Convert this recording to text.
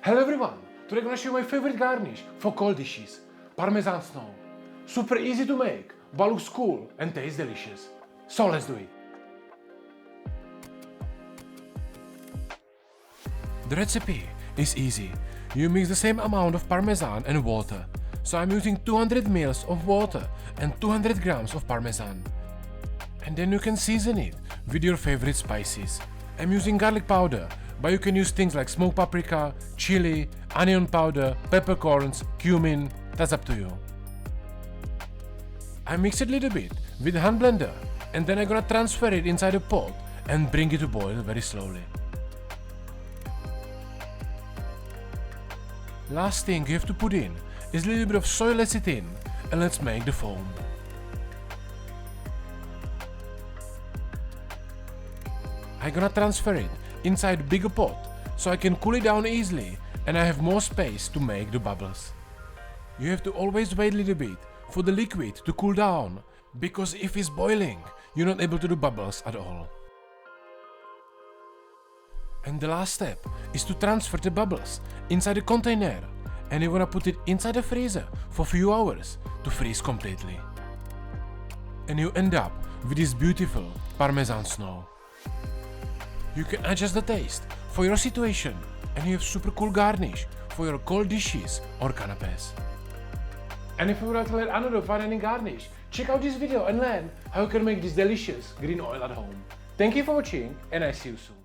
Hello everyone! Today I'm gonna show you my favorite garnish for cold dishes, Parmesan Foam. Super easy to make, but looks cool and tastes delicious. So let's do it! The recipe is easy. You mix the same amount of Parmesan and water. So I'm using 200 ml of water and 200 grams of Parmesan. And then you can season it with your favorite spices. I'm using garlic powder, but you can use things like smoked paprika, chili, onion powder, peppercorns, cumin, that's up to you. I mix it a little bit with a hand blender and then I'm gonna transfer it inside a pot and bring it to boil very slowly. Last thing you have to put in is a little bit of soy lecithin and let's make the foam. I'm gonna transfer it inside a bigger pot so I can cool it down easily and I have more space to make the bubbles. You have to always wait a little bit for the liquid to cool down because if it's boiling, you're not able to do bubbles at all. And the last step is to transfer the bubbles inside a container and you wanna put it inside the freezer for a few hours to freeze completely. And you end up with this beautiful Parmesan snow. You can adjust the taste for your situation and you have super cool garnish for your cold dishes or canapes. And if you would like to learn another fun and garnish, check out this video and learn how you can make this delicious green oil at home. Thank you for watching and I see you soon.